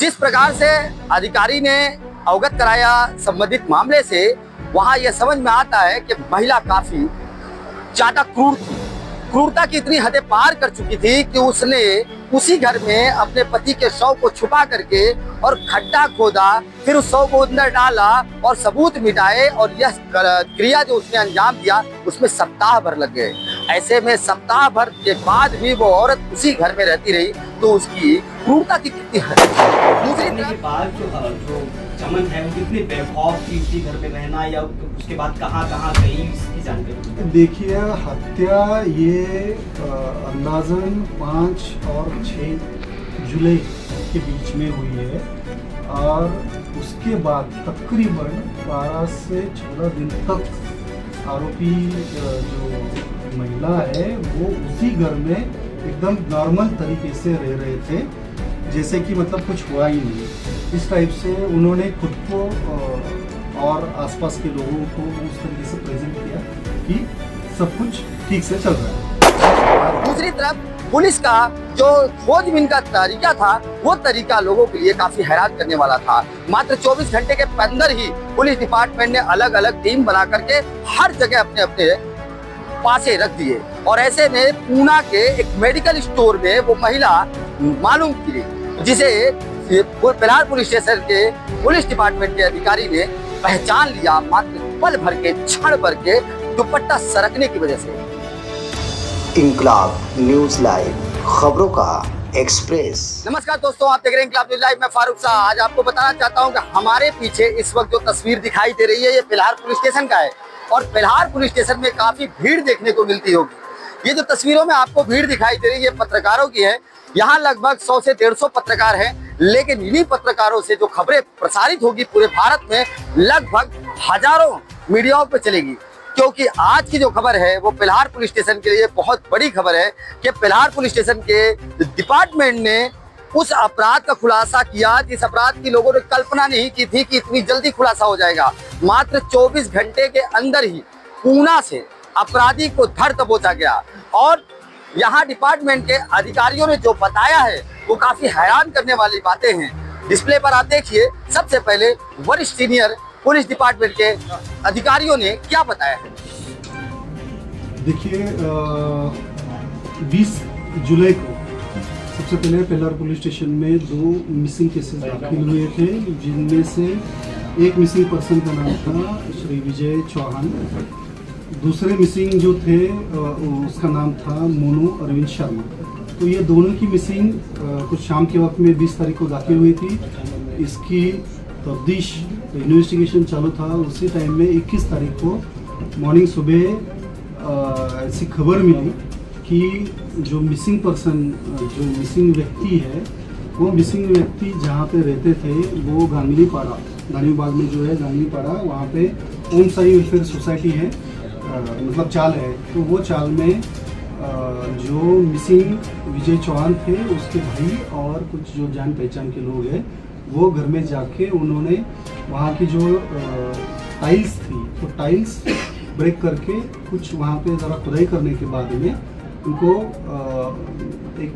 जिस प्रकार से अधिकारी ने अवगत कराया संबंधित मामले से, वहां यह समझ में आता है कि महिला काफी ज्यादा क्रूर थी। क्रूरता की इतनी हदें पार कर चुकी थी कि उसने उसी घर में अपने पति के शव को छुपा करके और खड्डा खोदा, फिर उस शव को अंदर डाला और सबूत मिटाए, और यह क्रिया जो उसने अंजाम दिया उसमें सप्ताह भर लग गए। ऐसे में सप्ताह भर के बाद भी वो औरत उसी घर में रहती रही, तो उसकी क्रूरता की कितनी हद। दूसरी के बाद जो चमन है वो कितने बेखौफ थी उसी घर में रहना, या उसके बाद कहाँ गई इसकी जानकारी? देखिए, हत्या ये अंदाजन 5 और 6 जुलाई के बीच में हुई है, और उसके बाद तकरीबन 12 से 14 दिन तक आरोपी जो महिला है वो उसी घर में एकदम नॉर्मल तरीके से रह रहे थे, जैसे कि मतलब कुछ हुआ ही नहीं। इस टाइप से उन्होंने खुद को और आसपास के लोगों को उस तरीके से प्रेजेंट किया कि सब कुछ ठीक से चल रहा है। दूसरी तरफ पुलिस का जो खोजबीन का तरीका था, वो तरीका लोगों के लिए काफी हैरान करने वाला था। मात्र 24 घंटे के अंदर ही पुलिस डिपार्टमेंट ने अलग अलग टीम बना करके हर जगह अपने अपने पासे रख दिए, और ऐसे में पूना के एक मेडिकल स्टोर में वो महिला मालूम की, जिसे पिलार पुलिस स्टेशन के पुलिस डिपार्टमेंट के अधिकारी ने पहचान लिया मात्र पल भर के, क्षण भर के दुपट्टा सरकने की वजह से। इंकलाब न्यूज लाइव, खबरों का एक्सप्रेस। नमस्कार दोस्तों, आप देख रहे हैं इंकलाब न्यूज लाइव। मैं फारूक शाह। आज आपको बताना चाहता हूं कि हमारे पीछे इस वक्त जो तस्वीर दिखाई दे रही है, ये पिलार पुलिस स्टेशन का है, और पिलार पुलिस स्टेशन में काफी भीड़ देखने को मिलती होगी। ये जो तस्वीरों में आपको भीड़ दिखाई दे रही है पत्रकारों की है। यहाँ लगभग 100 से 150 पत्रकार हैं, लेकिन इन्हीं पत्रकारों से जो खबरें प्रसारित होगी पूरे भारत में, लगभग हजारों मीडियाओं पर चलेगी, क्योंकि आज की जो खबर है वो पिलार पुलिस स्टेशन के लिए बहुत बड़ी खबर है कि पिलार पुलिस स्टेशन के डिपार्टमेंट ने उस अपराध का खुलासा किया जिस अपराध की लोगों ने कल्पना नहीं की थी कि इतनी जल्दी खुलासा हो जाएगा। मात्र 24 घंटे के अंदर ही पूना से अपराधी को धर दबोचा गया, और यहाँ डिपार्टमेंट के अधिकारियों ने जो बताया है वो काफी हैरान करने वाली बातें हैं। डिस्प्ले पर आप देखिए, सबसे पहले वरिष्ठ सीनियर पुलिस डिपार्टमेंट के अधिकारियों ने क्या बताया है। देखिए, 20 जुलाई को सबसे पहले पिलार पुलिस स्टेशन में 2 मिसिंग केसेस दाखिल हुए थे, जिनमें से एक मिसिंग पर्सन का नाम था श्री विजय चौहान, दूसरे मिसिंग जो थे उसका नाम था मोनू अरविंद शर्मा। तो ये दोनों की मिसिंग कुछ शाम के वक्त में 20 तारीख को दाखिल हुई थी। इसकी तफ्तीश इन्वेस्टिगेशन चालू था। उसी टाइम में 21 तारीख को मॉर्निंग सुबह ऐसी खबर मिली कि जो मिसिंग पर्सन, जो मिसिंग व्यक्ति है, वो मिसिंग व्यक्ति जहाँ पे रहते थे वो गांगलीपाड़ा, गांधीबाग में जो है गांगलीपाड़ा, वहाँ पे ओम साई वेलफेयर सोसाइटी है, मतलब चाल है। तो वो चाल में जो मिसिंग विजय चौहान थे, उसके भाई और कुछ जो जान पहचान के लोग हैं, वो घर में जाके उन्होंने वहाँ की जो टाइल्स थी, तो टाइल्स ब्रेक करके कुछ वहाँ पे ज़रा खुदाई करने के बाद में उनको एक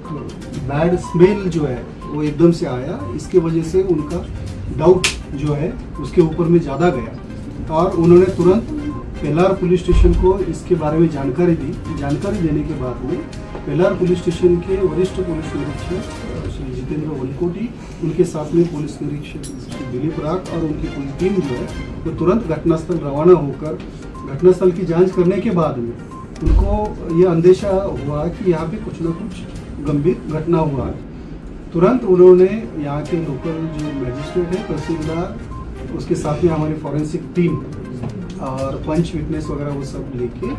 बैड स्मेल जो है वो एकदम से आया। इसके वजह से उनका डाउट जो है उसके ऊपर में ज़्यादा गया, और उन्होंने तुरंत पिलार पुलिस स्टेशन को इसके बारे में जानकारी दी। जानकारी देने के बाद में पिलार पुलिस स्टेशन के वरिष्ठ पुलिस निरीक्षक श्री जितेंद्र वनकोटी, उनके साथ में पुलिस निरीक्षक दिलीप राग और उनकी पूरी टीम जो है वो तुरंत घटनास्थल रवाना होकर घटनास्थल की जांच करने के बाद में उनको ये अंदेशा हुआ कि यहाँ पे कुछ न कुछ गंभीर घटना हुआ है। तुरंत उन्होंने यहाँ के लोकल जो मैजिस्ट्रेट है, तहसीलदार, उसके साथ में हमारी फॉरेंसिक टीम और पंच विटनेस वगैरह वो सब लेके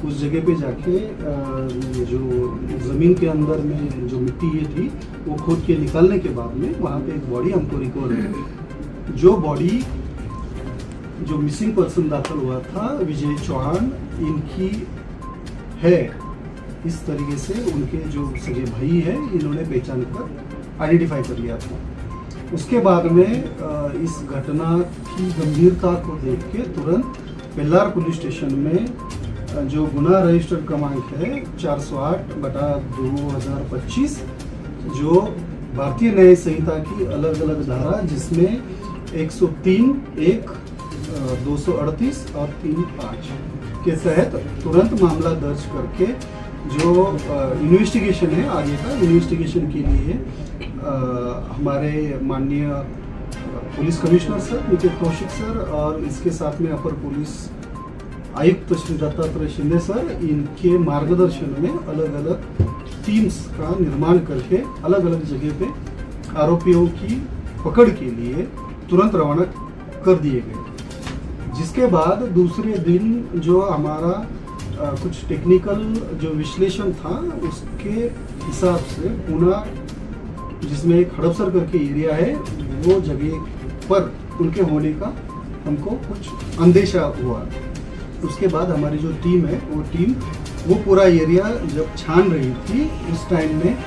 उस जगह पे जाके जो ज़मीन के अंदर में जो मिट्टी ये थी वो खोद के निकालने के बाद में वहाँ पे एक बॉडी हमको रिकवर है। जो बॉडी जो मिसिंग पर्सन दाखिल हुआ था विजय चौहान, इनकी है, इस तरीके से उनके जो सगे भाई है इन्होंने पहचान कर आइडेंटिफाई कर लिया था। उसके बाद में इस घटना की गंभीरता को देख के तुरंत पिलार पुलिस स्टेशन में जो गुना रजिस्टर क्रमांक है 408/2025 जो भारतीय न्याय संहिता की अलग अलग धारा, जिसमें 103, 1, 238 और 3(5) के तहत तुरंत मामला दर्ज करके जो इन्वेस्टिगेशन है, आगे का इन्वेस्टिगेशन के लिए हमारे माननीय police commissioner sir, Niket Kaushik sir और इसके साथ में अपर पुलिस आयुक्त श्री दत्तात्रेय शिंदे सर, इनके मार्गदर्शन में अलग अलग टीम्स का निर्माण करके अलग अलग जगह पे आरोपियों की पकड़ के लिए तुरंत रवाना कर दिए गए। जिसके बाद दूसरे दिन जो हमारा कुछ टेक्निकल जो विश्लेषण था, उसके हिसाब से पुनः जिसमें एक हड़पसर करके एरिया है, वो जगह पर उनके होने का हमको कुछ अंदेशा हुआ। उसके बाद हमारी जो टीम है, वो पूरा एरिया जब छान रही थी, उस टाइम में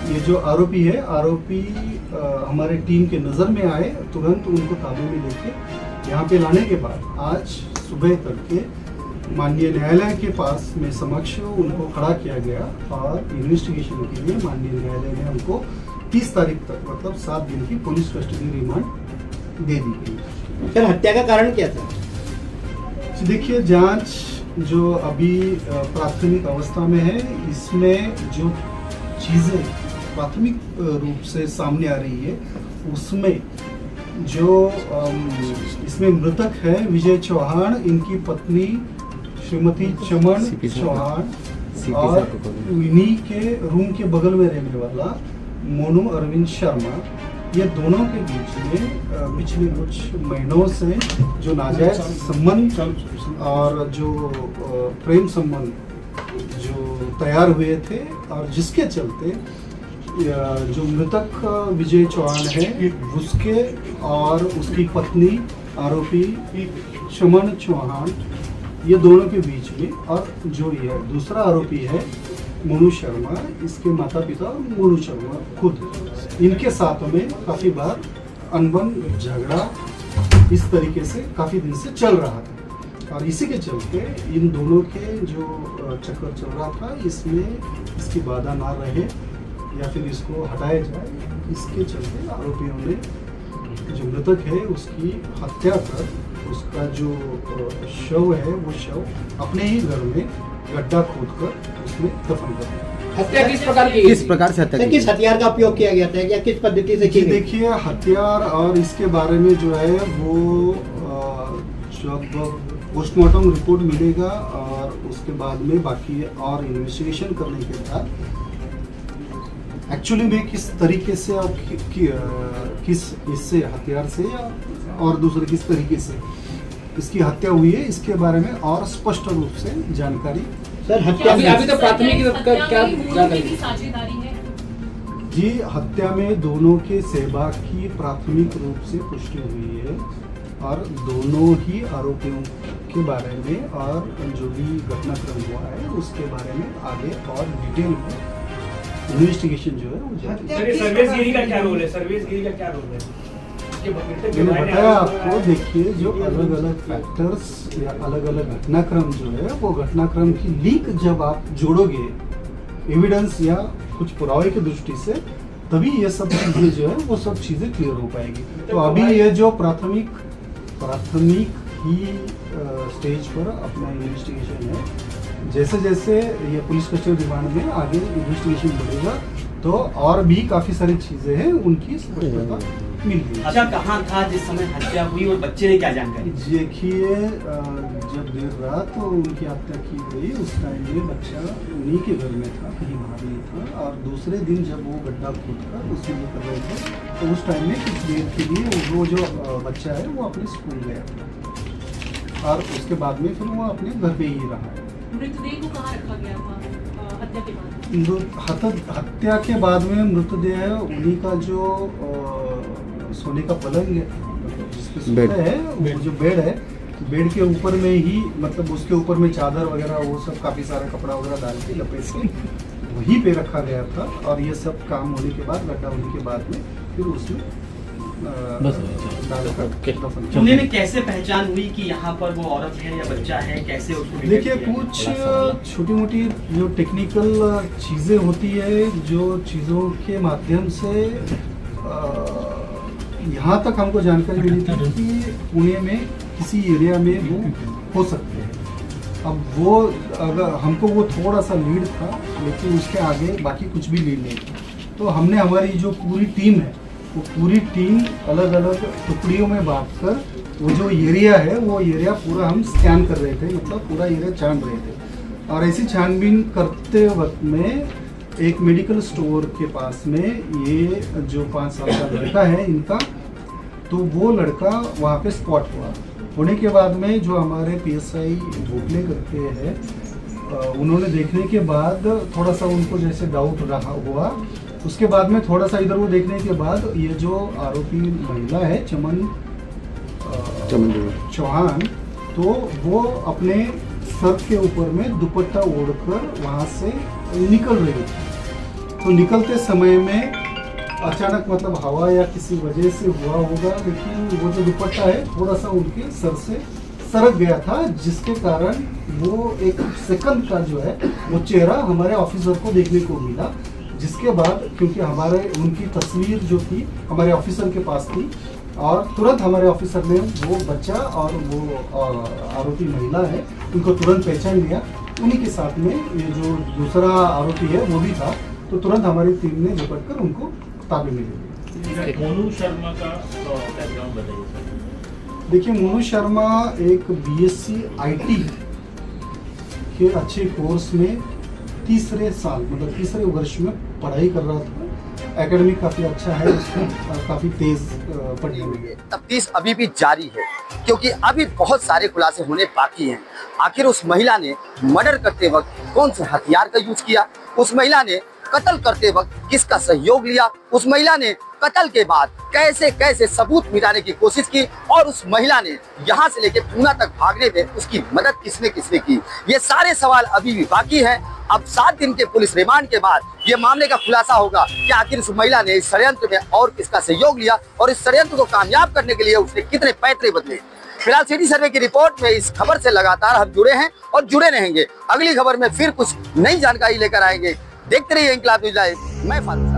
ये जो आरोपी है, आरोपी हमारे टीम के नज़र में आए। तुरंत उनको काबू में लेके यहाँ पे लाने के बाद आज सुबह तड़के माननीय न्यायालय के पास में समक्ष उनको खड़ा किया गया और इन्वेस्टिगेशन के लिए माननीय न्यायालय ने हमको 30 तारीख तक, मतलब 7 दिन की पुलिस कस्टडी रिमांड दे दी गई। सर, हत्या का कारण क्या था? देखिए, जांच जो अभी प्राथमिक अवस्था में है, इसमें जो चीज़ें प्राथमिक रूप से सामने आ रही है, उसमें जो इसमें मृतक है विजय चौहान, इनकी पत्नी श्रीमती चमन चौहान और इन्हीं के रूम के बगल में रहने वाला मोनू अरविंद शर्मा, ये दोनों के बीच में पिछले कुछ महीनों से जो नाजायज संबंध और जो प्रेम संबंध जो तैयार हुए थे, और जिसके चलते जो मृतक विजय चौहान है, उसके और उसकी पत्नी आरोपी चमन चौहान, ये दोनों के बीच में, और जो ये दूसरा आरोपी है मोनू शर्मा, इसके माता पिता मोनू शर्मा खुद, इनके साथ में काफ़ी बार अनबन झगड़ा इस तरीके से काफ़ी दिन से चल रहा था। और इसी के चलते इन दोनों के जो चक्कर चल रहा था, इसमें इसकी बाधा ना रहे या फिर इसको हटाया जाए, इसके चलते आरोपियों ने जो मृतक है उसकी हत्या कर उसका जो शव है, वो शव अपने ही घर में गड्ढा खोद कर उसमें दफन कर दिया। हत्या किस प्रकार की? किस प्रकार से हत्या? किस हथियार का उपयोग किया गया था या किस पद्धति से की गई? देखिए, हथियार और इसके बारे में जो है वो जब पोस्टमार्टम रिपोर्ट मिलेगा और उसके बाद में बाकी और इन्वेस्टिगेशन करने के बाद एक्चुअली में किस तरीके से और किस इससे हथियार से या और दूसरे किस तरीके से इसकी हत्या हुई है, इसके बारे में और स्पष्ट रूप से जानकारी। सर, हत्या अभी तो प्राथमिक क्या साझेदारी है? जी, हत्या में दोनों के सहभाग की प्राथमिक रूप से पुष्टि हुई है और दोनों ही आरोपियों के बारे में और जो भी घटनाक्रम हुआ है उसके बारे में आगे और डिटेल में इन्वेस्टिगेशन जो है वो जारी है। सर्विसगिरी का क्या रोल है? सर्विसगिरी का क्या रोल है? मैंने बताया आपको, देखिए जो अलग अलग फैक्टर्स या अलग अलग घटनाक्रम जो है, वो घटनाक्रम की लिंक जब आप जोड़ोगे एविडेंस या कुछ पुरावे की दृष्टि से, तभी ये सब चीजें जो है वो सब चीजें क्लियर हो पाएगी। तो अभी ये जो प्राथमिक ही स्टेज पर अपना इन्वेस्टिगेशन है, जैसे जैसे ये पुलिस कस्टडी रिमांड में आगे इन्वेस्टिगेशन बढ़ेगा तो और भी काफी सारी चीजें हैं, उनकी स्पष्टता मिल गई। अच्छा, कहाँ था जिस समय हत्या हुई और बच्चे ने क्या जानकारी? देखिए, जब देर रात उनकी हत्या की गई, उस टाइम में बच्चा उन्हीं के घर में था, कहीं बाहर नहीं था। और दूसरे दिन जब वो गड्ढा खोदकर उसमें कर रहे थे, तो उस टाइम में कुछ देर के लिए वो जो बच्चा है वो अपने स्कूल गया था और उसके बाद में फिर वो अपने घर पे ही रहा है। मृतदेह को कहाँ रखा गया था हत्या के बाद? हत्या के बाद में मृतदेह उन्हीं का जो सोने का पलंग है, जिसपे सोते हैं, वो जो बेड है, बेड के ऊपर में ही, मतलब उसके ऊपर में चादर वगैरह वो सब काफ़ी सारा कपड़ा वगैरह डाल के लपेट के वहीं पे रखा गया था। और ये सब काम होने के बाद, गड्ढा होने के बाद में फिर उसमें डाल कर दफन पुणे में कैसे पहचान हुई कि यहाँ पर वो औरत है या बच्चा है, कैसे उसको detect देखिए किया? कुछ छोटी मोटी जो टेक्निकल चीज़ें होती है, जो चीज़ों के माध्यम से यहाँ तक हमको जानकारी मिली थी कि पुणे में किसी एरिया में वो हो सकते हैं। अब वो अगर हमको वो थोड़ा सा लीड था, लेकिन उसके आगे बाकी कुछ भी लीड नहीं था। तो हमने हमारी जो पूरी टीम है, वो पूरी टीम अलग अलग टुकड़ियों में बांट कर वो जो एरिया है वो एरिया पूरा हम स्कैन कर रहे थे, मतलब पूरा एरिया छान रहे थे। और ऐसी छानबीन करते वक्त में एक मेडिकल स्टोर के पास में ये जो 5 साल का लड़का है इनका, तो वो लड़का वहाँ पे स्पॉट हुआ। होने के बाद में जो हमारे PSI भोपले करते हैं, उन्होंने देखने के बाद थोड़ा सा उनको जैसे डाउट रहा हुआ। उसके बाद में थोड़ा सा इधर वो देखने के बाद ये जो आरोपी महिला है चमन चौहान, तो वो अपने सर के ऊपर में दुपट्टा ओढ़कर वहाँ से निकल रही थी। तो निकलते समय में अचानक मतलब हवा या किसी वजह से हुआ होगा, लेकिन वो जो दुपट्टा है थोड़ा सा उनके सर से सरक गया था, जिसके कारण वो एक सेकंड का जो है वो चेहरा हमारे ऑफिसर को देखने को मिला। जिसके बाद क्योंकि हमारे उनकी तस्वीर जो थी हमारे ऑफिसर के पास थी, और तुरंत हमारे ऑफिसर ने वो बच्चा और वो आरोपी महिला है उनको तुरंत पहचान लिया। उन्हीं के साथ में ये जो दूसरा आरोपी है वो भी था, तो तुरंत हमारी टीम ने झपट कर उनको ताबे में ले लिया। मोनू शर्मा का बैकग्राउंड बताइए। देखिए, मोनू शर्मा एक BSc IT के अच्छे कोर्स में तीसरे साल मतलब तीसरे वर्ष में पढ़ाई कर रहा था। एकेडमिक काफ़ी अच्छा है उसका, काफ़ी तेज पढ़ी हुई है। तफ्तीश अभी भी जारी है, क्योंकि अभी बहुत सारे खुलासे होने बाकी हैं। आखिर उस महिला ने मर्डर करते वक्त कौन से हथियार का यूज किया, उस महिला ने कत्ल करते वक्त किसका सहयोग लिया, उस महिला ने कत्ल के बाद कैसे कैसे सबूत मिटाने की कोशिश की, और उस महिला ने यहाँ से लेकर पूना तक भागने में उसकी मदद किसने किसने की, ये सारे सवाल अभी भी बाकी हैं। अब 7 दिन के पुलिस रिमांड के बाद ये मामले का खुलासा होगा कि आखिर उस महिला ने इस षड्यंत्र में और किसका सहयोग लिया, और इस षड्यंत्र को कामयाब करने के लिए उसने कितने पैतरे बदले। फिलहाल सिटी सर्वे की रिपोर्ट में इस खबर से लगातार हम जुड़े हैं और जुड़े रहेंगे। अगली खबर में फिर कुछ नई जानकारी लेकर आएंगे। देखते रहिए इंकलाब न्यूज़ लाइव। मैं फारूक।